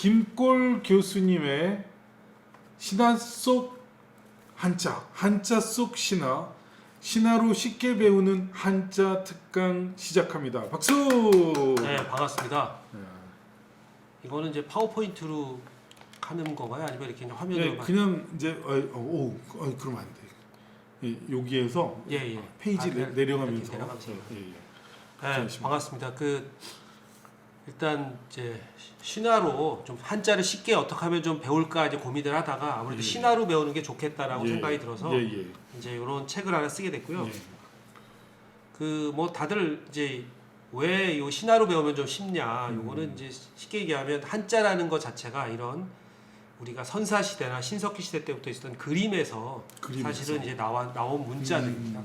김골 교수님의 신화 속 한자, 한자 속 신화, 신화로 쉽게 배우는 한자 특강 시작합니다. 박수! 네, 반갑습니다. 네. 이거는 이제 파워포인트로 하는 건가요? 아니면 이렇게 그냥 화면으로? 네, 그냥 이제 그러면 안 돼. 예, 여기에서 예. 페이지 내려가면서. 내려가면서. 예. 네, 반갑습니다. 일단 이제 신화로 좀 한자를 쉽게 어떻게 하면 좀 배울까 이제 고민을 하다가 아무래도 신화로 배우는 게 좋겠다라고 생각이 들어서 이제 이런 책을 하나 쓰게 됐고요. 다들 이제 왜 이 신화로 배우면 좀 쉽냐? 요거는 이제 쉽게 얘기하면 한자라는 것 자체가 이런 우리가 선사 시대나 신석기 시대 때부터 있었던 그림에서 사실은 이제 나온 문자들입니다.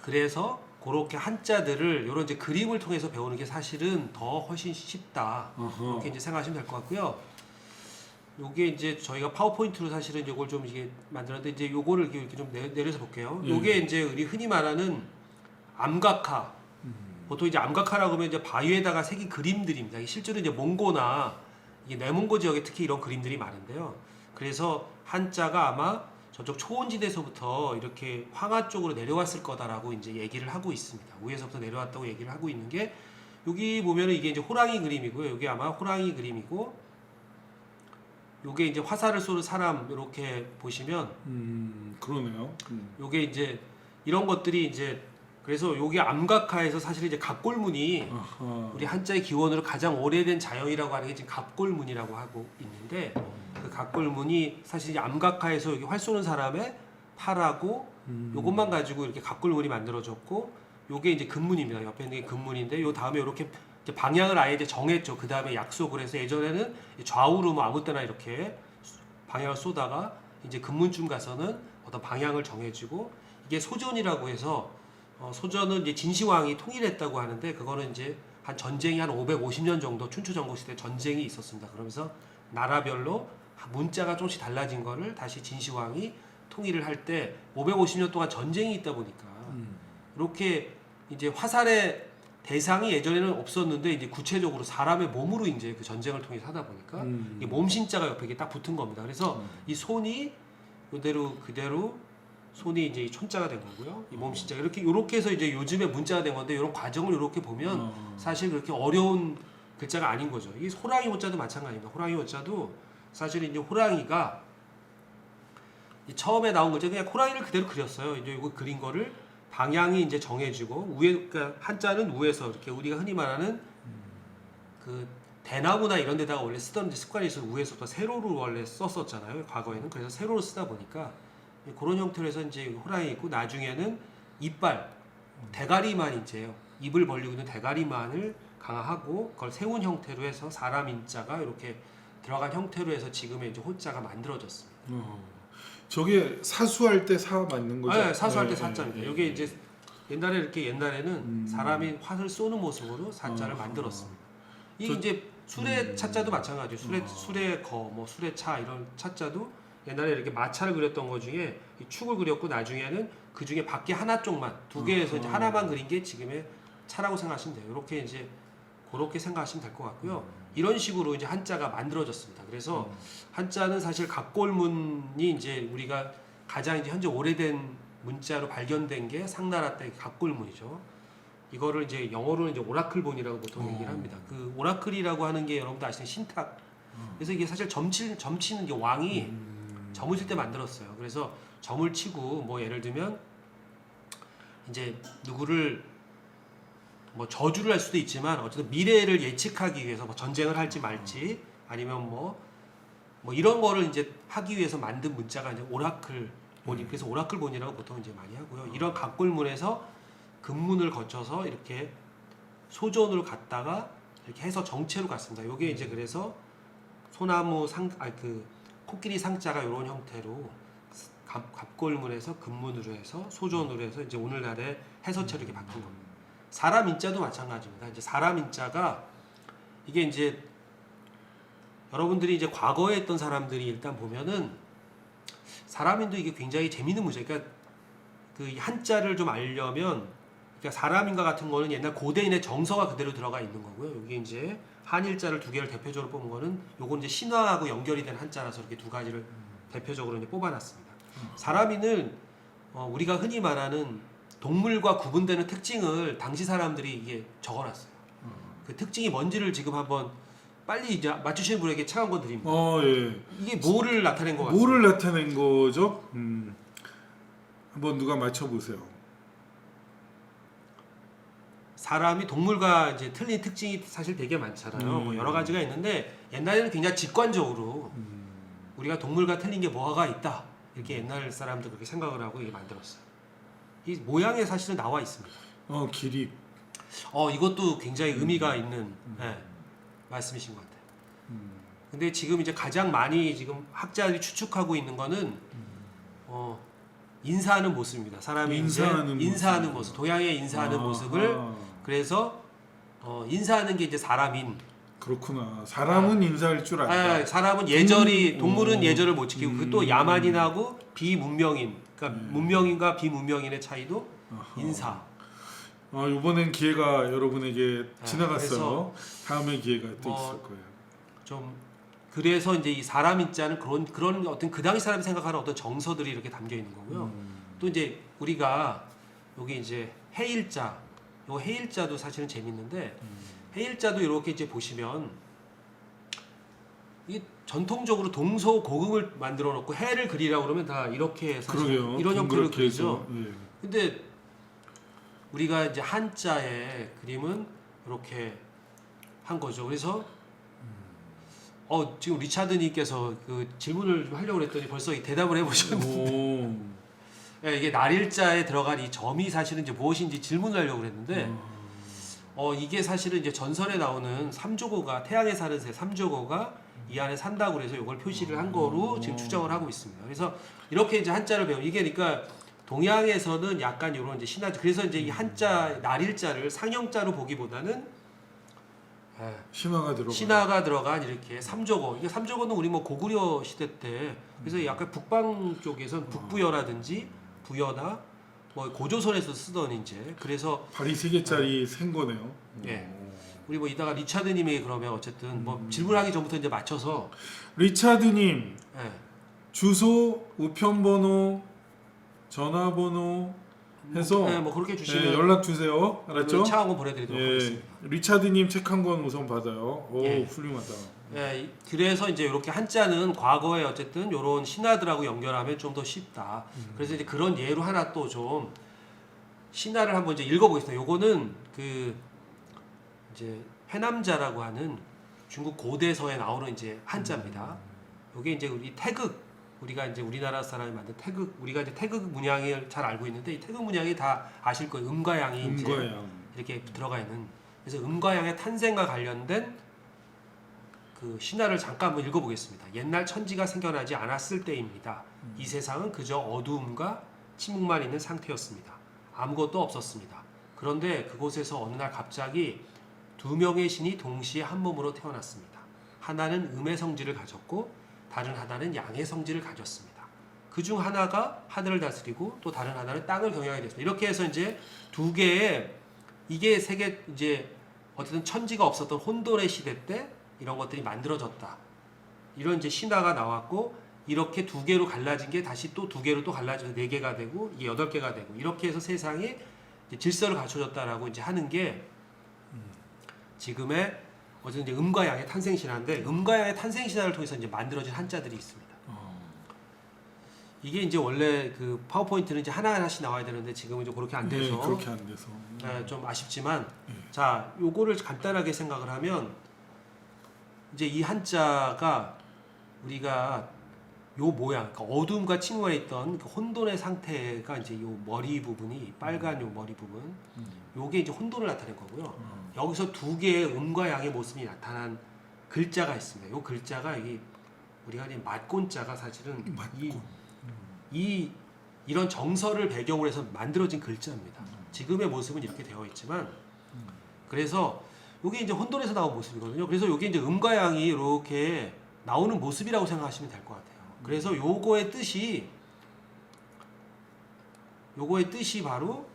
그래서 그렇게 한자들을 이런 이제 그림을 통해서 배우는 게 사실은 더 훨씬 쉽다. 이렇게 이제 생각하시면 될 것 같고요. 요게 이제 저희가 파워포인트로 사실은 이걸 좀 이게 만들었는데 이제 요거를 이렇게 좀 내려서 볼게요. 요게 이제 우리 흔히 말하는 암각화. 보통 이제 암각화라고 하면 이제 바위에다가 새긴 그림들입니다. 실제로 이제 몽고나 이게 내몽고 지역에 특히 이런 그림들이 많은데요. 그래서 한자가 아마 저쪽 초원지대에서부터 이렇게 황하 쪽으로 내려왔을 거다라고 이제 얘기를 하고 있습니다. 위에서부터 내려왔다고 얘기를 하고 있는 게 여기 보면은 이게 이제 호랑이 그림이고요. 여기 아마 호랑이 그림이고 요게 이제 화살을 쏘는 사람 이렇게 보시면 그러네요. 요게 이제 이런 것들이 이제 그래서 요게 암각화에서 사실 이제 갑골문이 우리 한자의 기원으로 가장 오래된 자연이라고 하는 게 지금 갑골문이라고 하고 있는데 그 갑골문이 사실 이제 암각화에서 여기 활 쏘는 사람의 팔하고 요것만 가지고 이렇게 갑골문이 만들어졌고 요게 이제 금문입니다. 옆에 있는 게 금문인데 요 다음에 이렇게 이제 방향을 아예 이제 정했죠. 그 다음에 약속을 해서 예전에는 좌우로 뭐 아무 때나 이렇게 방향을 쏘다가 이제 금문쯤 가서는 어떤 방향을 정해지고 이게 소전이라고 해서 소전은 이제 진시황이 통일했다고 하는데 그거는 이제 한 전쟁이 한 550년 정도 춘추 전국 시대 전쟁이 있었습니다. 그러면서 나라별로 문자가 조금씩 달라진 거를 다시 진시황이 통일을 할 때 550년 동안 전쟁이 있다 보니까 이렇게 이제 화살의 대상이 예전에는 없었는데 이제 구체적으로 사람의 몸으로 이제 그 전쟁을 통해서 하다 보니까 이 몸신자가 옆에 이게 딱 붙은 겁니다. 그래서 이 손이 그대로 손이 이제 촌자가 된 거고요. 이 몸신자 이렇게 해서 이제 요즘에 문자가 된 건데 이런 과정을 이렇게 보면 사실 그렇게 어려운 글자가 아닌 거죠. 이 호랑이 호자도 마찬가지입니다. 호랑이 호자도 사실 이제 호랑이가 처음에 나온 거죠. 그냥 호랑이를 그대로 그렸어요. 이제 이거 그린 거를 방향이 이제 정해지고 그러니까 한자는 위에서 이렇게 우리가 흔히 말하는 그 대나무나 이런 데다가 원래 쓰던 습관이 있어서 위에서부터 세로로 원래 썼었잖아요. 과거에는. 그래서 세로로 쓰다 보니까 그런 형태로 해서 이제 호랑이 있고 나중에는 이빨, 대가리만 이제 입을 벌리고 있는 대가리만을 강화하고 그걸 세운 형태로 해서 사람 인자가 이렇게 들어간 형태로 해서 지금의 이제 호자가 만들어졌습니다. 저게 사수할 때 사 맞는 거죠? 네, 사수할 때 사자입니다. 이게 이제 옛날에는 사람이 활을 쏘는 모습으로 사자를 만들었습니다. 이게 이제 술의 차자도 마찬가지예요. 술의 술의 차 이런 차자도 옛날에 이렇게 마차를 그렸던 것 중에 이 축을 그렸고 나중에는 그 중에 밖에 하나 쪽만 두 개에서 이제 하나만 그린 게 지금의 차라고 생각하시면 돼요. 이렇게 이제 그렇게 생각하시면 될 것 같고요. 이런 식으로 이제 한자가 만들어졌습니다. 그래서 한자는 사실 갑골문이 이제 우리가 가장 이제 현재 오래된 문자로 발견된 게 상나라 때 갑골문이죠. 이거를 이제 영어로는 이제 오라클본이라고 보통 얘기를 합니다. 그 오라클이라고 하는 게 여러분도 아시는 신탁. 그래서 이게 사실 점치는 이제 왕이 점을 칠 때 만들었어요. 그래서 점을 치고 뭐 예를 들면 이제 누구를 뭐 저주를 할 수도 있지만 어쨌든 미래를 예측하기 위해서 뭐 전쟁을 할지 말지 아니면 뭐 이런 거를 이제 하기 위해서 만든 문자가 이제 오라클본이 그래서 오라클본이라고 보통 이제 많이 하고요. 이런 갑골문에서 금문을 거쳐서 이렇게 소전으로 갔다가 이렇게 해서 정체로 갔습니다. 요게 이제 그래서 소나무 코끼리 상자가 이런 형태로 갑골문에서 금문으로 해서 소전으로 해서 이제 오늘날의 해서체로 이렇게 바뀐 겁니다. 사람 인자도 마찬가지입니다. 이제 사람 인자가 이게 이제 여러분들이 이제 과거에 했던 사람들이 일단 보면은 사람인도 이게 굉장히 재밌는 문제예요. 그러니까 그 한자를 좀 알려면 그러니까 사람인가 같은 거는 옛날 고대인의 정서가 그대로 들어가 있는 거고요. 여기 이제 한일자를 두 개를 대표적으로 뽑은 거는 요건 이제 신화하고 연결이 된 한자라서 이렇게 두 가지를 대표적으로 이제 뽑아놨습니다. 사람인은 우리가 흔히 말하는 동물과 구분되는 특징을 당시 사람들이 이게 적어놨어요. 그 특징이 뭔지를 지금 한번 빨리 이제 맞추시는 분에게 책 한 권 드립니다. 예. 이게 뭐를 나타낸 것 같습니다. 뭐를 나타낸 거죠? 한번 누가 맞춰보세요. 사람이 동물과 이제 틀린 특징이 사실 되게 많잖아요. 뭐 여러 가지가 있는데 옛날에는 굉장히 직관적으로 우리가 동물과 틀린 게 뭐가 있다 이렇게 옛날 사람들 그렇게 생각을 하고 이게 만들었어요. 이 모양에 사실은 나와 있습니다. 기립. 이것도 굉장히 의미가 있는 말씀이신 것 같아요. 근데 지금 이제 가장 많이 지금 학자들이 추측하고 있는 거는 인사하는 모습입니다. 사람이 인사하는 모습, 동양의 인사하는 모습을 그래서 인사하는 게 이제 사람인. 그렇구나. 사람은 인사할 줄 안다. 사람은 예절이 동물은 예절을 못 지키고 그 또 야만인하고 비문명인, 그러니까 문명인과 비문명인의 차이도 인사. 이번엔 기회가 여러분에게 지나갔어요. 다음에 기회가 또 있을 거예요. 좀 그래서 이제 이 사람인자는 그런 어떤 그 당시 사람이 생각하는 어떤 정서들이 이렇게 담겨 있는 거고요. 또 이제 우리가 여기 이제 해일자, 요 해일자도 사실은 재밌는데 해일자도 이렇게 이제 보시면 이 전통적으로 동서고금을 만들어 놓고 해를 그리라고 그러면 다 이렇게 사실 그러게요. 이런 형태로 그리죠. 예. 근데 우리가 이제 한자의 그림은 이렇게 한 거죠. 그래서 지금 리차드님께서 그 질문을 좀 하려고 그랬더니 벌써 이 대답을 해보셨는데 네, 이게 날일자에 들어간 이 점이 사실은 이제 무엇인지 질문을 하려고 그랬는데 이게 사실은 이제 전설에 나오는 삼조고가 태양에 사는 새 삼조고가 이 안에 산다고 그래서 이걸 표시를 한 거로 지금 추정을 하고 있습니다. 그래서 이렇게 이제 한자를 배우 이게 그러니까 동양에서는 약간 이런 이제 신화 그래서 이제 이 한자 날일자를 상형자로 보기보다는 신화가 들어간 이렇게 삼조고. 이게 삼조고는 우리 뭐 고구려 시대 때 그래서 약간 북방 쪽에선 북부여라든지 부여나 뭐 고조선에서 쓰던 이제 그래서 발이 3개짜리 센 거네요. 예. 우리 뭐 이따가 리차드님이 그러면 어쨌든 뭐 질문하기 전부터 이제 맞춰서 리차드님 예. 주소, 우편번호, 전화번호 해서 뭐 그렇게 주시면 연락 주세요. 알았죠? 차 한 권 보내드리도록 하겠습니다. 리차드님 책 한 권 우선 받아요. 예. 훌륭하다. 예, 그래서 이제 이렇게 한자는 과거에 어쨌든 이런 신화들하고 연결하면 좀 더 쉽다. 그래서 이제 그런 예로 하나 또 좀 신화를 한번 이제 읽어보겠습니다. 요거는 그 이제 회남자라고 하는 중국 고대서에 나오는 이제 한자입니다. 요게 이제 우리 태극 우리가 이제 우리나라 사람이 만든 태극 우리가 이제 태극 문양을 잘 알고 있는데 이 태극 문양이 다 아실 거예요. 음과 양이 이제 이렇게 들어가 있는 그래서 음과 양의 탄생과 관련된 그 신화를 잠깐 한번 읽어보겠습니다. 옛날 천지가 생겨나지 않았을 때입니다. 이 세상은 그저 어두움과 침묵만 있는 상태였습니다. 아무것도 없었습니다. 그런데 그곳에서 어느 날 갑자기 두 명의 신이 동시에 한 몸으로 태어났습니다. 하나는 음의 성질을 가졌고 다른 하나는 양의 성질을 가졌습니다. 그 중 하나가 하늘을 다스리고 또 다른 하나는 땅을 경영하게 됐습니다. 이렇게 해서 이제 두 개의 이게 세계 이제 어쨌든 천지가 없었던 혼돈의 시대 때 이런 것들이 만들어졌다. 이런 이제 신화가 나왔고 이렇게 두 개로 갈라진 게 다시 또 두 개로 또 갈라져서 4개가 되고 이게 8개가 되고 이렇게 해서 세상에 이제 질서를 갖춰졌다라고 이제 하는 게 지금의 어쨌든 이제 음과 양의 탄생 신화인데 음과 양의 탄생 신화를 통해서 이제 만들어진 한자들이 있습니다. 이게 이제 원래 그 파워포인트는 이제 하나하나씩 나와야 되는데 지금은 이제 그렇게 안 돼서 그렇게 안 돼서 좀 아쉽지만 자 요거를 간단하게 생각을 하면 이제 이 한자가 우리가 요 모양, 그러니까 어둠과 침묵에 있던 그 혼돈의 상태가 이제 요 머리 부분이 빨간 요 머리 부분, 요게 이제 혼돈을 나타낸 거고요. 여기서 두 개의 음과 양의 모습이 나타난 글자가 있습니다. 요 글자가 이 우리가 이제 맞곤자가 사실은 이런 정서를 배경으로 해서 만들어진 글자입니다. 지금의 모습은 이렇게 되어 있지만, 그래서 요게 이제 혼돈에서 나온 모습이거든요. 그래서 요게 이제 음과 양이 이렇게 나오는 모습이라고 생각하시면 될 것 같아요. 그래서 요거의 뜻이 바로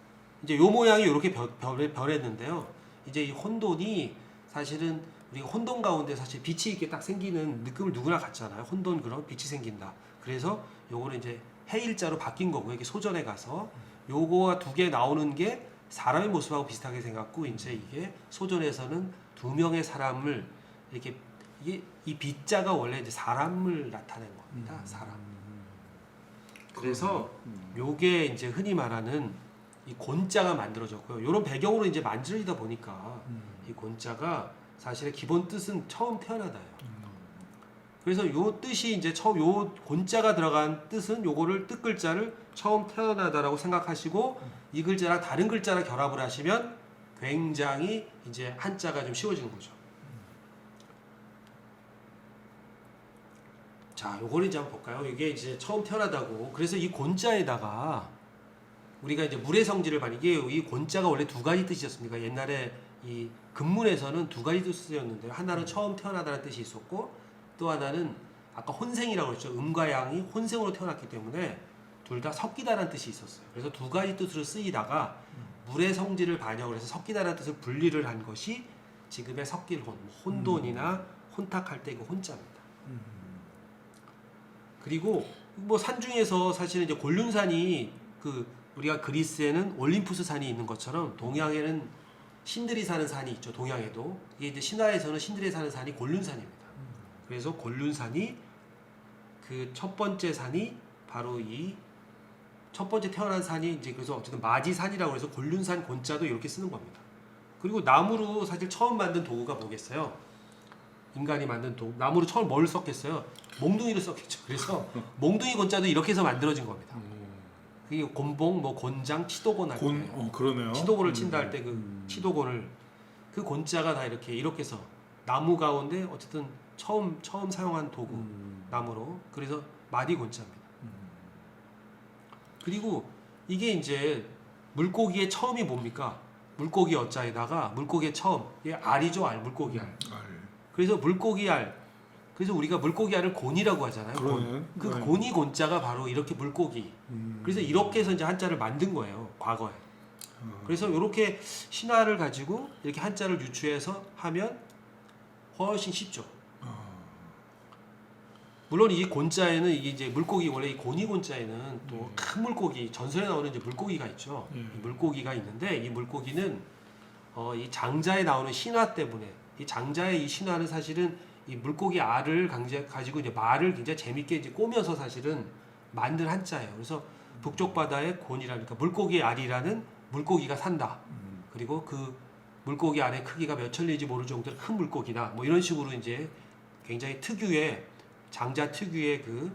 이제 요 모양이 이렇게 변했는데요. 이제 이 혼돈이 사실은 우리가 혼돈 가운데 사실 빛이 이렇게 딱 생기는 느낌을 누구나 갖잖아요. 혼돈 그런 빛이 생긴다. 그래서 요거는 이제 해일자로 바뀐 거고요. 이게 소전에 가서 요거와 두 개 나오는 게 사람의 모습하고 비슷하게 생겼고 이제 이게 소전에서는 두 명의 사람을 이렇게 이게 이 빛자가 원래 이제 사람을 나타낸 겁니다. 사람. 그래서 요게 이제 흔히 말하는 이 곤자가 만들어졌고요. 이런 배경으로 이제 만들어지다 보니까 이 곤자가 사실의 기본 뜻은 처음 태어나다예요. 그래서 요 뜻이 이제 처음 요 곤자가 들어간 뜻은 요거를 뜻 글자를 처음 태어나다라고 생각하시고 이 글자랑 다른 글자랑 결합을 하시면 굉장히 이제 한자가 좀 쉬워지는 거죠. 자, 요거를 이제 한번 볼까요? 이게 이제 처음 태어나다고. 그래서 이 곤자에다가 우리가 이제 물의 성질을 봐. 이게 이 곤자가 원래 두 가지 뜻이었습니다. 옛날에 이 금문에서는 두 가지 뜻이었는데요. 하나는 처음 태어나다는 뜻이 있었고 또 하나는 아까 혼생이라고 했죠. 음과 양이 혼생으로 태어났기 때문에 둘 다 섞이다라는 뜻이 있었어요. 그래서 두 가지 뜻으로 쓰이다가 물의 성질을 반영을 해서 섞이다라는 뜻을 분리를 한 것이 지금의 섞일혼, 혼돈이나 혼탁할 때 그 혼자입니다. 그리고 뭐 산 중에서 사실은 이제 곤륜산이 그 우리가 그리스에는 올림푸스 산이 있는 것처럼 동양에는 신들이 사는 산이 있죠. 동양에도 이게 이제 신화에서는 신들이 사는 산이 곤륜산입니다. 그래서 곤륜산이 그 첫 번째 산이 바로 이 첫 번째 태어난 산이 이제 그래서 어쨌든 마지산이라고 해서 곤륜산 곤자도 이렇게 쓰는 겁니다. 그리고 나무로 사실 처음 만든 도구가 뭐겠어요? 인간이 만든 도구. 나무로 처음 뭘 썼겠어요? 몽둥이를 썼겠죠. 그래서 몽둥이 곤자도 이렇게 해서 만들어진 겁니다. 그게 곤봉, 뭐 곤장, 치도곤 할 때. 그러네요. 치도곤을 친다 할 때 그 치도곤을 그 곤자가 다 이렇게 해서 나무 가운데 어쨌든 처음 사용한 도구 나무로. 그래서 마디 곤자입니다. 그리고 이게 이제 물고기의 처음이 뭡니까? 물고기 어자에다가 물고기의 처음. 이게 알이죠, 알. 물고기 알. 그래서 물고기 알. 그래서 우리가 물고기 알을 곤이라고 하잖아요. 곤. 그 곤이 곤자가 바로 이렇게 물고기. 그래서 이렇게 해서 이제 한자를 만든 거예요. 과거에. 그래서 이렇게 신화를 가지고 이렇게 한자를 유추해서 하면 훨씬 쉽죠. 물론 이 곤자에는 이게 이제 물고기 원래 이 곤이 곤자에는 또 큰 물고기 전설에 나오는 이제 물고기가 있죠. 이 물고기가 있는데 이 물고기는 이 장자에 나오는 신화 때문에 이 장자의 이 신화는 사실은 이 물고기 알을 가지고 이제 말을 굉장히 재밌게 이제 꼬면서 사실은 만든 한자예요. 그래서 북쪽 바다의 곤이라니까 물고기 알이라는 물고기가 산다. 그리고 그 물고기 알의 크기가 몇 천리인지 모를 정도로 큰 물고기다. 뭐 이런 식으로 이제 굉장히 특유의 장자 특유의 그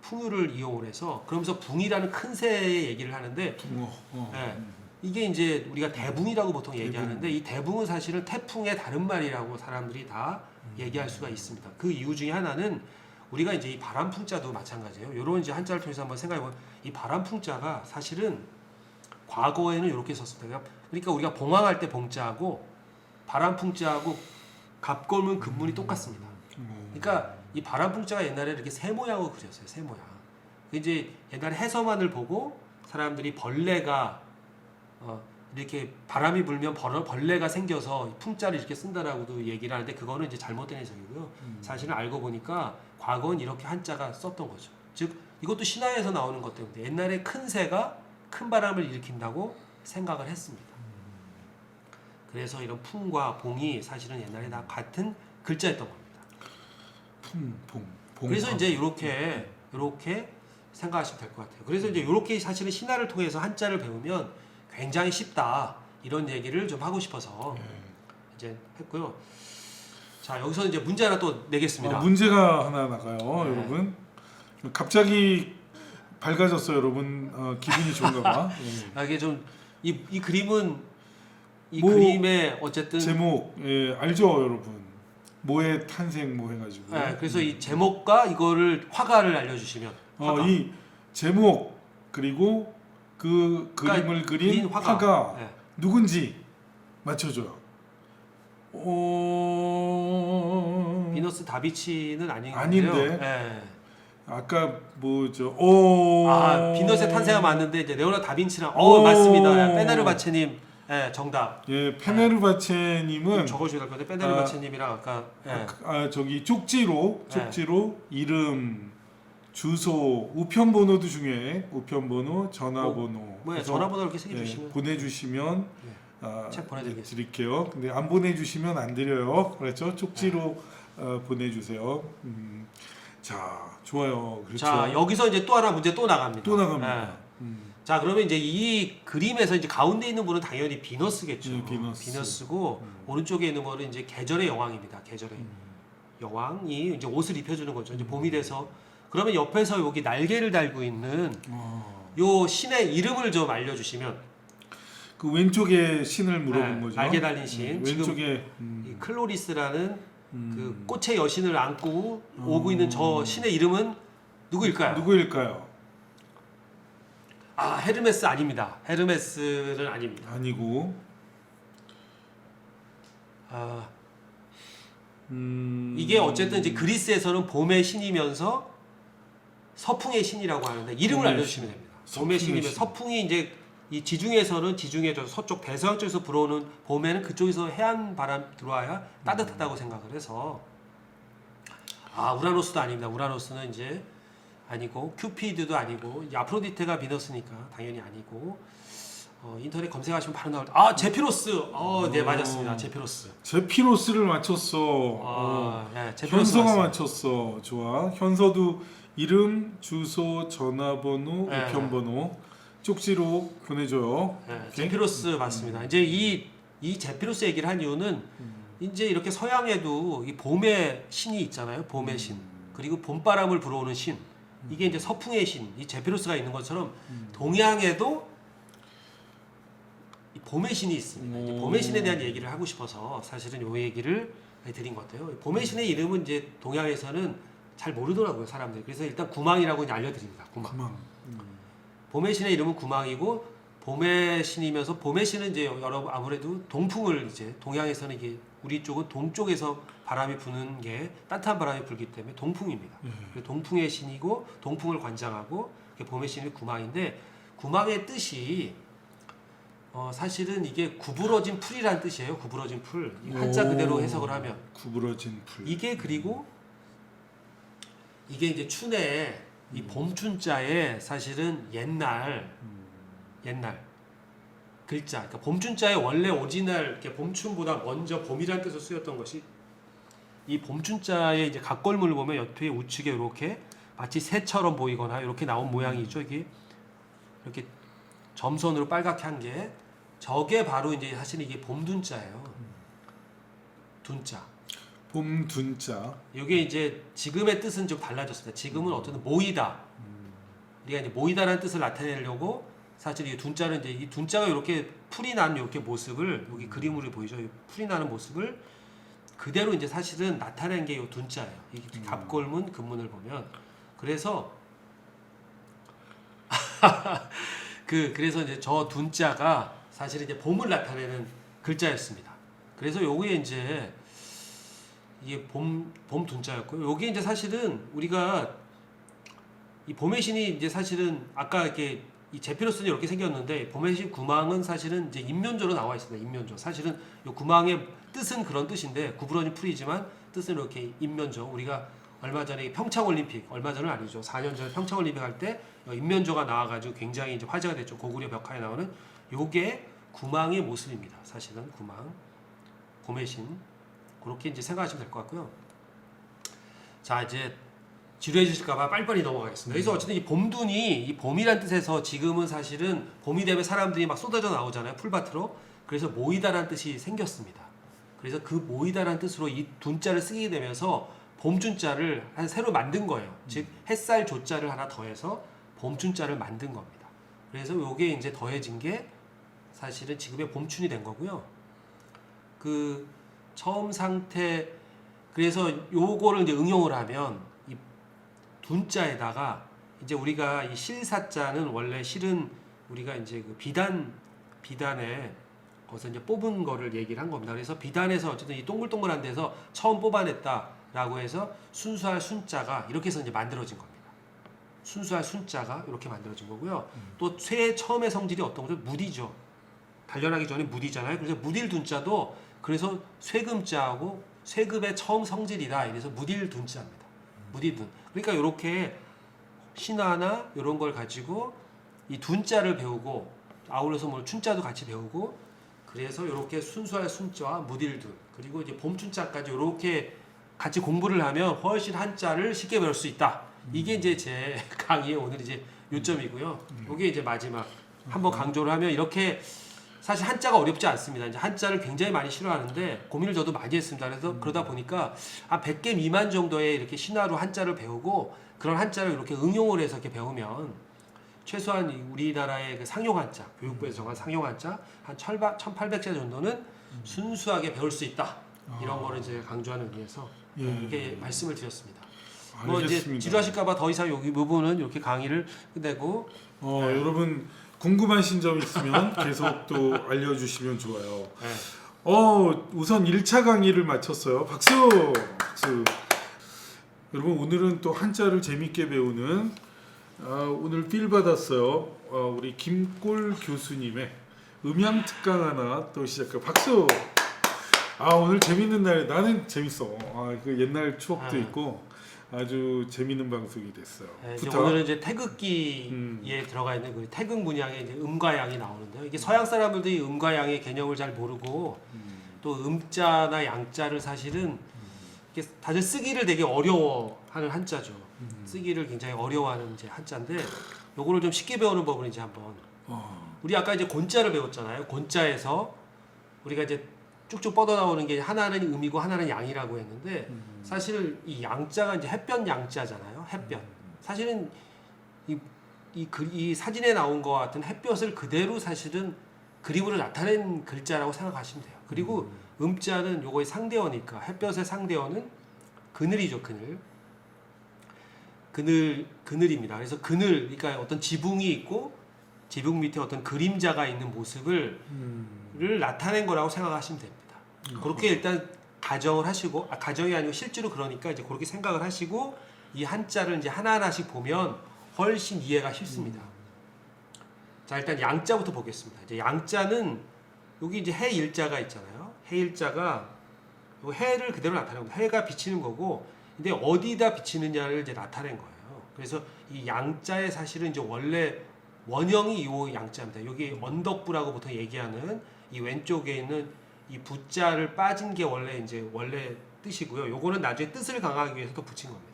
풍유를 이용을 해서 그러면서 붕이라는 큰 새의 얘기를 하는데 네, 이게 이제 우리가 대붕이라고 보통 얘기하는데 이 대붕은 사실은 태풍의 다른 말이라고 사람들이 다 얘기할 수가 있습니다. 그 이유 중에 하나는 우리가 이제 이 바람풍자도 마찬가지예요. 이런 이제 한자를 통해서 한번 생각해보면 이 바람풍자가 사실은 과거에는 이렇게 썼습니다. 그러니까 우리가 봉황할 때 봉자하고 바람풍자하고 갑골문 금문이 똑같습니다. 그러니까 이 바람풍자가 옛날에 이렇게 새 모양으로 그렸어요. 새 모양. 이제 옛날에 해서만을 보고 사람들이 벌레가 이렇게 바람이 불면 벌레가 생겨서 풍자를 이렇게 쓴다라고도 얘기를 하는데 그거는 이제 잘못된 해석이고요. 사실은 알고 보니까 과거는 이렇게 한자가 썼던 거죠. 즉 이것도 신화에서 나오는 것 때문에 옛날에 큰 새가 큰 바람을 일으킨다고 생각을 했습니다. 그래서 이런 풍과 봉이 사실은 옛날에 다 같은 글자였던 겁니다. 봉. 그래서 이제 이렇게 생각하시면 될 것 같아요. 그래서 이제 이렇게 사실은 신화를 통해서 한자를 배우면 굉장히 쉽다 이런 얘기를 좀 하고 싶어서 이제 했고요. 자 여기서 이제 문제 하나 또 내겠습니다. 문제가 하나 나가요, 여러분. 갑자기 밝아졌어요, 여러분. 기분이 좋은가봐. 이게 좀 이 그림은 그림의 어쨌든 제목 알죠, 여러분. 모의 탄생 뭐 해가지고. 그래서 이 제목과 이거를 화가를 알려주시면. 이 제목 그리고 그 그림을 그린 화가 누군지 맞춰줘요. 비너스 다비치는 아닌 아닌데. 건데요. 아까 뭐죠? 비너스의 탄생가 맞는데 이제 레오나르도 다빈치랑 오. 맞습니다. 페네르바체님 정답. 예, 페네르바체님은 적어줘야 될 건데 페네르바체님이랑 아까 저기 쪽지로 이름, 주소, 우편번호도 중요해. 우편번호, 전화번호. 뭐야 전화번호 이렇게 새겨주시면 보내주시면 책 보내드리겠습니다. 드릴게요. 근데 안 보내주시면 안 드려요. 그렇죠? 쪽지로 보내주세요. 자, 좋아요. 그렇죠. 자 여기서 이제 또 하나 문제 또 나갑니다. 또 나갑니다. 자 그러면 이제 이 그림에서 이제 가운데 있는 분은 당연히 비너스겠죠. 네, 비너스고 오른쪽에 있는 분은 이제 계절의 여왕입니다. 계절의 여왕이 이제 옷을 입혀주는 거죠. 이제 봄이 돼서 그러면 옆에서 여기 날개를 달고 있는 요 신의 이름을 좀 알려주시면. 그 왼쪽에 신을 물어본 거죠. 날개 달린 신. 왼쪽에 이 클로리스라는 그 꽃의 여신을 안고 오고 있는 저 신의 이름은 누구일까요? 누구일까요? 헤르메스 아닙니다. 헤르메스는 아닙니다. 아니고. 이게 어쨌든 이제 그리스에서는 봄의 신이면서 서풍의 신이라고 하는데 이름을 알려주시면 됩니다. 봄의 신이면 서풍이 이제 이 지중해에서는 지중해 저 서쪽 대서양 쪽에서 불어오는 봄에는 그쪽에서 해안 바람 들어와야 따뜻하다고 생각을 해서 우라노스도 아닙니다. 우라노스는 이제 아니고 큐피드도 아니고 아프로디테가 비너스니까 당연히 아니고 인터넷 검색하시면 바로 나올 제피로스 네 맞았습니다. 제피로스를 맞췄어. 제피로스 현서가 맞습니다. 맞췄어. 좋아. 현서도 이름, 주소, 전화번호, 우편번호 쪽지로 보내줘요. 제피로스 맞습니다. 이제 이 제피로스 얘기를 한 이유는 이제 이렇게 서양에도 이 봄의 신이 있잖아요. 봄의 신 그리고 봄바람을 불어오는 신 이게 이제 서풍의 신 이 제피로스가 있는 것처럼 동양에도 이 봄의 신이 있습니다. 이제 봄의 신에 대한 얘기를 하고 싶어서 사실은 요 얘기를 드린 것 같아요. 봄의 신의 이름은 이제 동양에서는 잘 모르더라고요 사람들이. 그래서 일단 구망이라고 이제 알려드립니다. 구망. 봄의 신의 이름은 구망이고 봄의 신이면서 봄의 신은 이제 여러분 아무래도 동풍을 이제 동양에서는 이게 우리 쪽은 동쪽에서 바람이 부는 게 따뜻한 바람이 불기 때문에 동풍입니다. 동풍의 신이고 동풍을 관장하고 봄의 신이 구망인데 구망의 뜻이 사실은 이게 구부러진 풀이라는 뜻이에요. 구부러진 풀. 한자 그대로 해석을 하면 구부러진 풀. 이게 그리고 이게 이제 춘에 이 봄춘자에 사실은 옛날 글자, 그러니까 봄춘자에 원래 오리지널 이렇게 봄춘보다 먼저 봄이라는 뜻으로 쓰였던 것이 이 봄춘자의 이제 각걸물을 보면 옆에 우측에 이렇게 마치 새처럼 보이거나 이렇게 나온 모양이 있죠. 이게 이렇게 점선으로 빨갛게 한 게 저게 바로 이제 사실 이게 봄둔자예요. 둔자. 봄둔자. 이게 이제 지금의 뜻은 좀 달라졌습니다. 지금은 어쨌든 모이다. 우리가 이제 모이다라는 뜻을 나타내려고 사실 이 둔자는 이제 이 둔자가 이렇게 풀이 나는 이렇게 모습을 여기 그림으로 보이죠. 풀이 나는 모습을 그대로 이제 사실은 나타낸 게 이 둔자예요. 이 갑골문 근문을 보면 그래서 그래서 이제 저 둔자가 사실 이제 봄을 나타내는 글자였습니다. 그래서 요게 이제 이게 봄 둔자였고요. 요게 이제 사실은 우리가 이 봄의 신이 이제 사실은 아까 이렇게 이 제피로스는 이렇게 생겼는데 봄의 신 구망은 사실은 이제 인면조로 나와 있습니다. 인면조. 사실은 이 구망의 뜻은 그런 뜻인데 구부러진 풀이지만 뜻은 이렇게 인면조. 우리가 얼마 전에 평창올림픽 얼마 전은 아니죠. 4년 전에 평창올림픽 할 때 인면조가 나와가지고 굉장히 이제 화제가 됐죠. 고구려 벽화에 나오는 요게 구망의 모습입니다. 사실은 구망 봄의 신 그렇게 이제 생각하시면 될 것 같고요. 자 이제 지루해지실까봐 빨리빨리 넘어가겠습니다. 그래서 어쨌든 이 봄둔이 이 봄이란 뜻에서 지금은 사실은 봄이 되면 사람들이 막 쏟아져 나오잖아요. 풀밭으로. 그래서 모이다라는 뜻이 생겼습니다. 그래서 그 모이다라는 뜻으로 이 둔자를 쓰게 되면서 봄춘자를 한 새로 만든 거예요. 즉 햇살 조자를 하나 더해서 봄춘자를 만든 겁니다. 그래서 요게 이제 더해진 게 사실은 지금의 봄춘이 된 거고요. 그 처음 상태 그래서 요거를 이제 응용을 하면 이 둔자에다가 이제 우리가 이 실사자는 원래 실은 우리가 이제 그 비단에 거기서 이제 뽑은 거를 얘기를 한 겁니다. 그래서 비단에서 어쨌든 이 동글동글한 데서 처음 뽑아냈다라고 해서 순수할 순자가 이렇게 해서 이제 만들어진 겁니다. 순수할 순자가 이렇게 만들어진 거고요. 또 쇠의 처음의 성질이 어떤 거죠? 무디죠. 단련하기 전에 무디잖아요. 그래서 무딜 둔자도 그래서 쇠금자하고 쇠급의 처음 성질이다. 이래서 무딜 둔자입니다. 무딜 둔. 그러니까 이렇게 신화나 이런 걸 가지고 이 둔자를 배우고 아울러서 뭐 춘자도 같이 배우고 그래서 이렇게 순수할 순자와 무딜 둔 그리고 이제 봄춘자까지 이렇게 같이 공부를 하면 훨씬 한자를 쉽게 배울 수 있다. 이게 이제 제 강의의 오늘 이제 요점이고요. 이게 이제 마지막 한번 강조를 하면 이렇게 사실 한자가 어렵지 않습니다. 이제 한자를 굉장히 많이 싫어하는데 고민을 저도 많이 했습니다. 그래서 그러다 보니까 한 100개 미만 정도의 이렇게 신화로 한자를 배우고 그런 한자를 이렇게 응용을 해서 이렇게 배우면 최소한 우리나라의 그 상용 한자, 교육부에서 정한 상용 한자 한 1800자 정도는 순수하게 배울 수 있다. 이런 거를 이제 강조하는 의미에서 이렇게 말씀을 드렸습니다. 뭐 이제 지루하실까봐 더 이상 여기 부분은 이렇게 강의를 끝내고 여러분 궁금하신 점 있으면 계속 또 알려주시면 좋아요. 네. 우선 1차 강의를 마쳤어요. 박수! 박수! 여러분 오늘은 또 한자를 재밌게 배우는 오늘 필 받았어요. 우리 김골 교수님의 음양 특강 하나 또 시작해요. 박수! 오늘 재밌는 날 나는 재밌어. 그 옛날 추억도 있고 아주 재밌는 방송이 됐어요. 네, 이제 오늘은 이제 태극기에 들어가 있는 그 태극 문양의 이제 음과 양이 나오는데요. 이게 서양 사람들도 이 음과 양의 개념을 잘 모르고 또 음자나 양자를 사실은 이게 다들 쓰기를 되게 어려워하는 한자죠. 쓰기를 굉장히 어려워하는 이제 한자인데 요거를 좀 쉽게 배우는 법을 이제 한번 우리 아까 이제 곤자를 배웠잖아요. 곤자에서 우리가 이제 쭉쭉 뻗어 나오는 게 하나는 음이고 하나는 양이라고 했는데 사실 이 양자가 이제 햇볕 양자잖아요. 햇볕. 사실은 이 사진에 나온 것 같은 햇볕을 그대로 사실은 그림으로 나타낸 글자라고 생각하시면 돼요. 그리고 음자는 요거의 상대어니까 햇볕의 상대어는 그늘이죠. 그늘입니다. 그래서 그늘, 그러니까 어떤 지붕이 있고 지붕 밑에 어떤 그림자가 있는 모습을 나타낸 거라고 생각하시면 됩니다. 그렇게 일단 가정을 하시고 가정이 아니고 실제로 그러니까 이제 그렇게 생각을 하시고 이 한자를 이제 하나하나씩 보면 훨씬 이해가 쉽습니다. 자, 일단 양자부터 보겠습니다. 이제 양자는 여기 이제 해 일자가 있잖아요. 해 일자가 해를 그대로 나타내는 겁니다. 해가 비치는 거고 근데 어디다 비치느냐를 이제 나타낸 거예요. 그래서 이 양자의 사실은 이제 원래 원형이 이 양자입니다. 여기 언덕부라고 보통 얘기하는 이 왼쪽에 있는 이 부자를 빠진 게 원래 뜻이고요. 요거는 나중에 뜻을 강화하기 위해서 또 붙인 겁니다.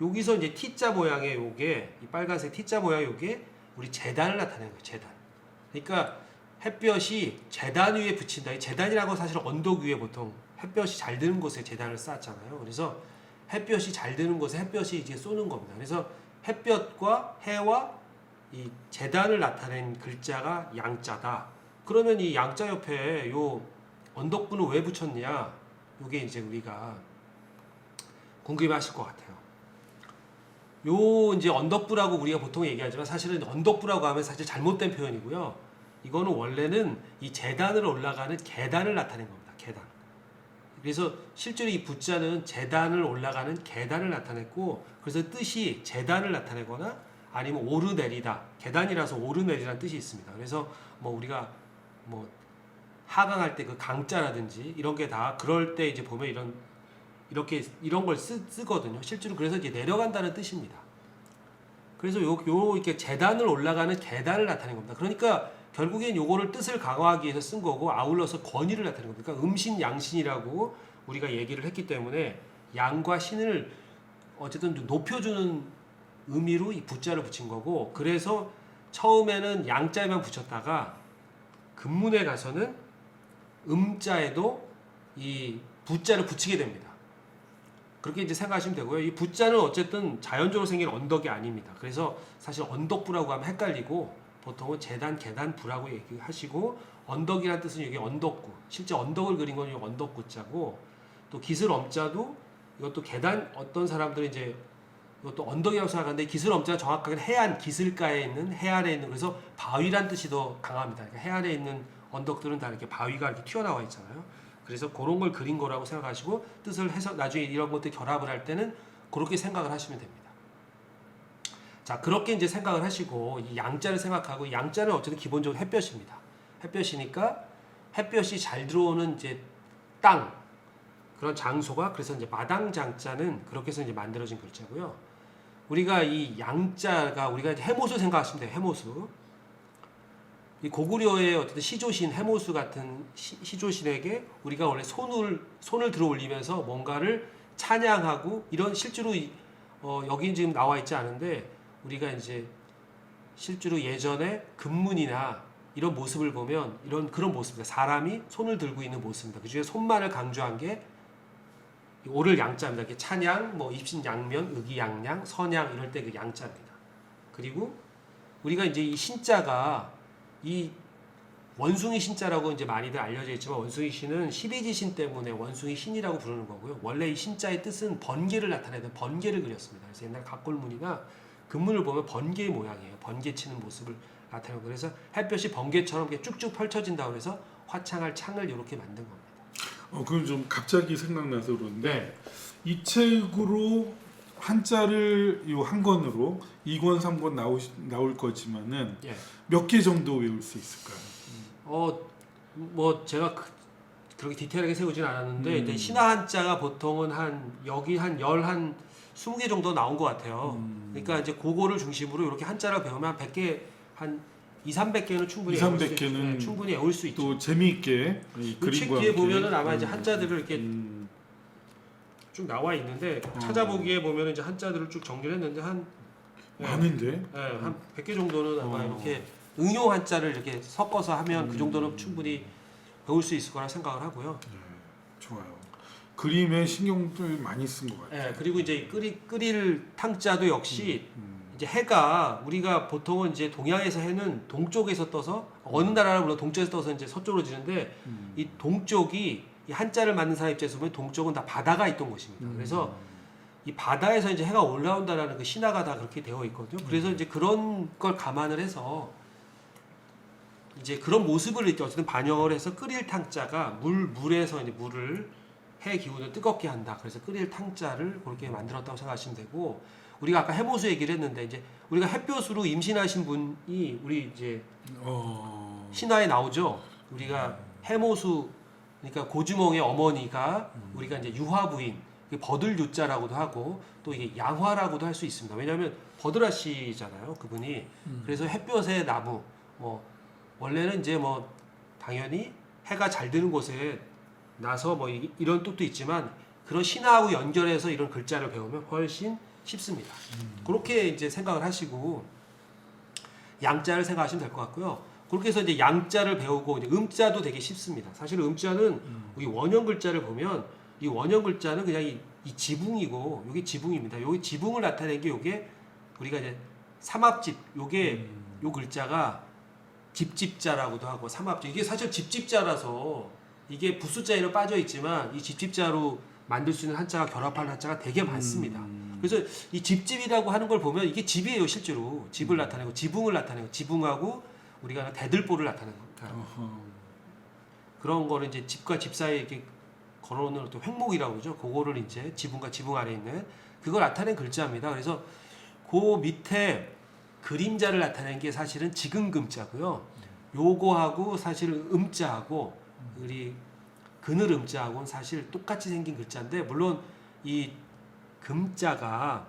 여기서 이제 T자 모양의 요게 이 빨간색 T자 모양 요게 우리 재단을 나타내는 거예요. 재단. 그러니까 햇볕이 재단 위에 붙인다. 이 재단이라고 사실 언덕 위에 보통 햇볕이 잘 드는 곳에 재단을 쌓잖아요. 그래서 햇볕이 잘 드는 곳에 햇볕이 이제 쏘는 겁니다. 그래서 햇볕과 해와 이 재단을 나타낸 글자가 양자다. 그러면 이 양자 옆에 요 언덕부는 왜 붙였냐? 요게 이제 우리가 궁금해하실 것 같아요. 요 이제 언덕부라고 우리가 보통 얘기하지만 사실은 언덕부라고 하면 사실 잘못된 표현이고요. 이거는 원래는 이 재단으로 올라가는 계단을 나타낸 겁니다. 계단. 그래서 실제로 이 부자는 재단을 올라가는 계단을 나타냈고 그래서 뜻이 재단을 나타내거나 아니면 오르내리다. 계단이라서 오르내리라는 뜻이 있습니다. 그래서 뭐 우리가 뭐 하강할 때 그 강자라든지 이런 게 다 그럴 때 이제 보면 이런 걸 쓰거든요. 실제로 그래서 이제 내려간다는 뜻입니다. 그래서 요 이렇게 재단을 올라가는 계단을 나타낸 겁니다. 그러니까 결국엔 요거를 뜻을 강화하기 위해서 쓴 거고 아울러서 권위를 나타낸 겁니다. 그러니까 음신 양신이라고 우리가 얘기를 했기 때문에 양과 신을 어쨌든 높여주는 의미로 이 부자를 붙인 거고 그래서 처음에는 양자에만 붙였다가 금문에 가서는 음자에도 이 부자를 붙이게 됩니다. 그렇게 이제 생각하시면 되고요. 이 부자는 어쨌든 자연적으로 생긴 언덕이 아닙니다. 그래서 사실 언덕부라고 하면 헷갈리고 보통은 재단, 계단, 부라고 얘기하시고 언덕이라는 뜻은 여기 언덕구. 실제 언덕을 그린 건 언덕구자고 또 기슬 엄자도 이것도 계단 어떤 사람들은 이제 이것도 언덕이라고 생각하는데 기슬 엄자는 정확하게 해안, 기슬가에 있는 해안에 있는 그래서 바위란 뜻이 더 강합니다. 그러니까 해안에 있는 언덕들은 다 이렇게 바위가 이렇게 튀어나와 있잖아요. 그래서 그런 걸 그린 거라고 생각하시고 뜻을 해서 나중에 이런 것들 결합을 할 때는 그렇게 생각을 하시면 됩니다. 자, 그렇게 이제 생각을 하시고 이 양자를 생각하고, 양자는 어쨌든 기본적으로 햇볕입니다. 햇볕이니까 햇볕이 잘 들어오는 이제 땅, 그런 장소가, 그래서 이제 마당장자는 그렇게 해서 이제 만들어진 글자고요. 우리가 이 양자가, 우리가 이제 해모수 생각하시면 돼요. 해모수. 이 고구려의 어쨌든 시조신, 해모수 같은 시조신에게 우리가 원래 손을 들어 올리면서 뭔가를 찬양하고, 이런 실제로 여기 지금 나와 있지 않은데, 우리가 이제 실제로 예전에 금문이나 이런 모습을 보면 그런 모습입니다. 사람이 손을 들고 있는 모습입니다. 그 중에 손만을 강조한 게 오를 양자입니다. 이렇게 찬양, 뭐 입신양면, 의기양양, 선양 이럴 때 그 양자입니다. 그리고 우리가 이제 이 신자가 이 원숭이 신자라고 이제 많이들 알려져 있지만, 원숭이 신은 12지신 때문에 원숭이 신이라고 부르는 거고요. 원래 이 신자의 뜻은 번개를 나타내는 번개를 그렸습니다. 그래서 옛날 각골문이나 금문을 보면 번개 모양이에요. 번개 치는 모습을 나타내고, 그래서 햇볕이 번개처럼 이렇게 쭉쭉 펼쳐진다고 해서 화창할 창을 이렇게 만든 겁니다. 그럼 좀 갑자기 생각나서 그러는데 네. 이 책으로 한자를 이 한 권으로 2권, 3권 나올 거지만은 예. 몇 개 정도 외울 수 있을까요? 뭐 제가 그렇게 디테일하게 세우진 않았는데, 이제 신화 한자가 보통은 여기 한 20개 정도 나온 것 같아요. 그러니까 이제 그거를 중심으로 이렇게 한자를 배우면 한 100개, 한 200~300개는 충분히 200~300개는 충분히 외울 수 있죠. 또 재미있게 이 그 책 그림과 뒤에 함께. 보면은 아마 이제 한자들을 이렇게 쭉 나와 있는데, 찾아보기에 보면 이제 한자들을 쭉 정리를 했는데 많은데. 한 100개 정도는 아마 어. 이렇게 응용 한자를 이렇게 섞어서 하면 그 정도는 충분히 배울 수 있을 거라 생각을 하고요. 네, 좋아요. 그림에 신경을 많이 쓴 것 같아요. 그리고 이제 끓일 탕자도 역시 이제 해가, 우리가 보통은 이제 동양에서 해는 동쪽에서 떠서, 어느 나라는 물론 동쪽에서 떠서 이제 서쪽으로 지는데, 이 동쪽이 이 한자를 만든 사람 입장에서 보면 동쪽은 다 바다가 있던 곳입니다. 그래서 이 바다에서 이제 해가 올라온다라는 그 신화가 다 그렇게 되어 있거든요. 그래서 이제 그런 걸 감안을 해서 이제 그런 모습을 이렇게 어쨌든 반영을 해서 끓일 탕자가 물에서 이제 물을, 해 기운을 뜨겁게 한다. 그래서 끓일 탕자를 그렇게 만들었다고 생각하시면 되고, 우리가 아까 해모수 얘기를 했는데, 이제 우리가 햇볕으로 임신하신 분이 우리 이제 신화에 나오죠. 우리가 해모수, 그러니까 고주몽의 어머니가 우리가 이제 유화부인, 버들 유자라고도 하고 또 이게 양화라고도 할 수 있습니다. 왜냐하면 버드라시잖아요, 그분이. 그래서 햇볕의 나무, 뭐 원래는 이제 뭐 당연히 해가 잘 드는 곳에 나서 뭐 이런 뜻도 있지만, 그런 신화하고 연결해서 이런 글자를 배우면 훨씬 쉽습니다. 그렇게 이제 생각을 하시고 양자를 생각하시면 될 것 같고요. 그렇게 해서 이제 양자를 배우고, 이제 음자도 되게 쉽습니다. 사실 음자는 이 원형 글자를 보면, 이 원형 글자는 그냥 이 지붕이고, 여기 지붕입니다. 여기 지붕을 나타낸 게 요게 우리가 이제 삼합집, 요게 요 글자가 집집자라고도 하고 삼합집, 이게 사실 집집자라서 이게 부수자에는 빠져 있지만 이 집집자로 만들 수 있는 한자가, 결합하는 한자가 되게 많습니다. 그래서 이 집집이라고 하는 걸 보면 이게 집이에요. 실제로 집을 나타내고 지붕을 나타내고, 지붕하고 우리가 대들보를 나타내는 겁니다. 그런 거를 이제 집과 집 사이에 이렇게 걸어놓는 또 횡목이라고 그러죠. 그거를 이제 지붕과 지붕 아래 있는 그걸 나타낸 글자입니다. 그래서 그 밑에 그림자를 나타낸 게 사실은 지근금자고요. 요거하고 사실 음자하고 우리 그늘 음자하고는 사실 똑같이 생긴 글자인데, 물론 이 금자가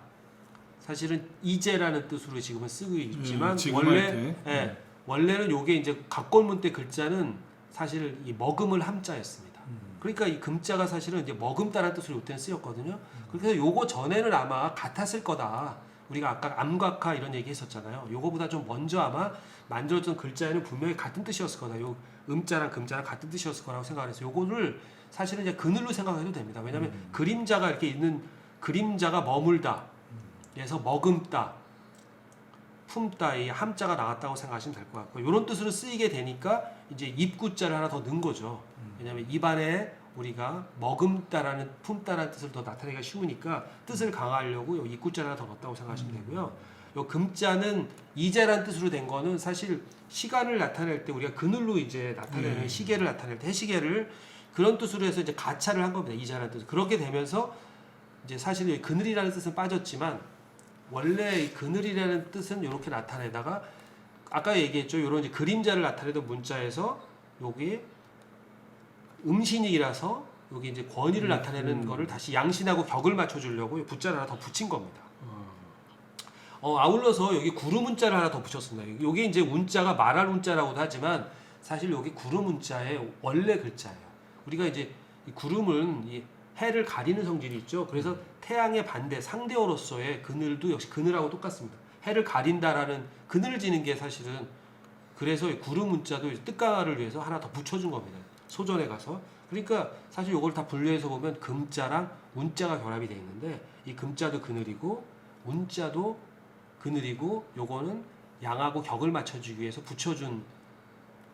사실은 이제라는 뜻으로 지금은 쓰고 있지만, 원래는 요게 이제 각골문 때 글자는 사실 이 머금을 함자였습니다. 그러니까 이 금자가 사실은 이제 머금다라는 뜻으로 요때는 쓰였거든요. 그래서 요거 전에는 아마 같았을 거다. 우리가 아까 암각화 이런 얘기 했었잖아요. 요거보다 좀 먼저 아마 만들어졌던 글자에는 분명히 같은 뜻이었을 거다. 요 음자랑 금자랑 같은 뜻이었을 거라고 생각을 해서 요거를 사실은 이제 그늘로 생각해도 됩니다. 왜냐하면 그림자가 이렇게 있는, 그림자가 머물다, 그래서 머금다, 품다, 이 함자가 나왔다고 생각하시면 될 것 같고, 이런 뜻으로 쓰이게 되니까 이제 입구자를 하나 더 넣은 거죠. 왜냐하면 입안에 우리가 머금다라는, 품다라는 뜻을 더 나타내기가 쉬우니까 뜻을 강화하려고 이 입구자를 하나 더 넣었다고 생각하시면 되고요. 요 금자는 이제라는 뜻으로 된 거는 사실 시간을 나타낼 때 우리가 그늘로 이제 나타내는 시계를 나타낼 때 해시계를 그런 뜻으로 해서 이제 가차를 한 겁니다. 이제라는 뜻. 그렇게 되면서 이제 사실 그늘이라는 뜻은 빠졌지만 원래 이 그늘이라는 뜻은 이렇게 나타내다가 아까 얘기했죠. 이런 이제 그림자를 나타내던 문자에서 여기 음신이라서 여기 이제 권위를 나타내는 거를 다시 양신하고 격을 맞춰주려고 붙자를 하나 더 붙인 겁니다. 아울러서 여기 구름 문자를 하나 더 붙였습니다. 여기 이제 운자가 말할 운자라고도 하지만 사실 여기 구름 운자의 원래 글자예요. 우리가 이제 이 구름은 이 해를 가리는 성질이 있죠. 그래서 태양의 반대 상대어로서의 그늘도 역시 그늘하고 똑같습니다. 해를 가린다라는 그늘을 지는 게 사실은 그래서 이 구름 문자도 뜻가를 위해서 하나 더 붙여준 겁니다. 소전에 가서. 그러니까 사실 이걸 다 분류해서 보면 금자랑 운자가 결합이 되어 있는데 이 금자도 그늘이고 운자도 그늘이고 요거는 양하고 격을 맞춰주기 위해서 붙여준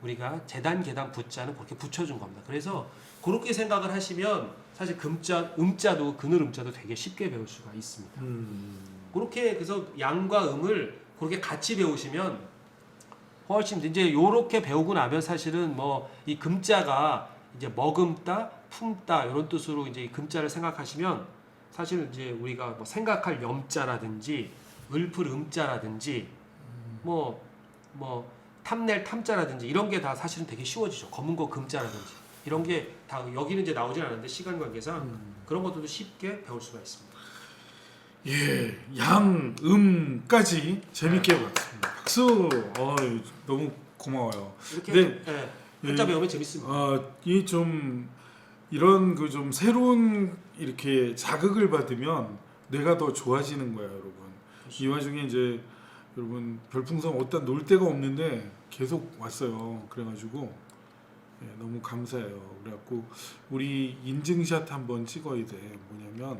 우리가 재단 계단 부자는 그렇게 붙여준 겁니다. 그래서 그렇게 생각을 하시면 사실 금자 음자도 그늘 음자도 되게 쉽게 배울 수가 있습니다. 그렇게 그래서 양과 음을 그렇게 같이 배우시면 훨씬 이제 요렇게 배우고 나면 사실은 뭐 이 금자가 이제 머금다, 품다 이런 뜻으로 이제 이 금자를 생각하시면 사실 이제 우리가 뭐 생각할 염자라든지 읊을 음자라든지 뭐 탐낼 탐자라든지 이런 게 다 사실은 되게 쉬워지죠. 검은 거 금자라든지 이런 게 다 여기는 이제 나오진 않는데 시간 관계상 그런 것들도 쉽게 배울 수가 있습니다. 예, 양, 음까지 재밌게 봤습니다. 박수. 너무 고마워요. 이렇게 네. 한자 배우면 재밌습니다. 이 좀 이런 그 좀 새로운 이렇게 자극을 받으면 뇌가 더 좋아지는 거야, 여러분. 이 와중에 이제 여러분 별풍선 어디다 놓을 데가 없는데 계속 왔어요. 그래가지고 너무 감사해요. 그래갖고 우리 인증샷 한번 찍어야 돼. 뭐냐면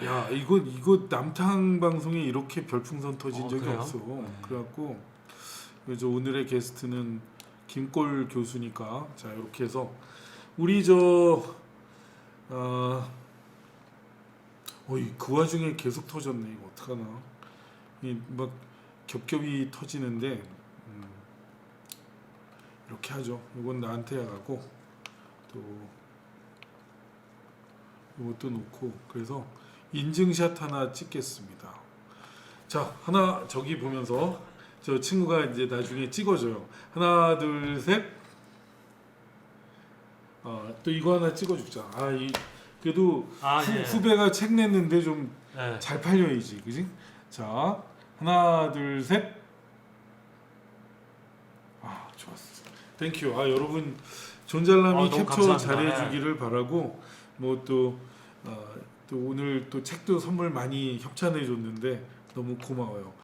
야 이거 남탕 방송에 이렇게 별풍선 터진 적이 그래요? 없어. 그래갖고 그래서 오늘의 게스트는 김골 교수니까 자 이렇게 해서 우리 그 와중에 계속 터졌네. 이거 어떡하나. 이 막 겹겹이 터지는데 이렇게 하죠. 이건 나한테 하고 또 이것도 놓고 그래서 인증샷 하나 찍겠습니다. 자 하나 저기 보면서 저 친구가 이제 나중에 찍어줘요. 하나 둘 셋. 또 이거 하나 찍어주자. 그래도 예. 후배가 책 냈는데 좀 잘 예. 팔려야지, 그지? 자 하나 둘 셋. 좋았어. 땡큐. 여러분 존잘남이 너무 캡처 감사합니다. 잘해주기를 바라고 뭐 또 오늘 또 책도 선물 많이 협찬해줬는데 너무 고마워요.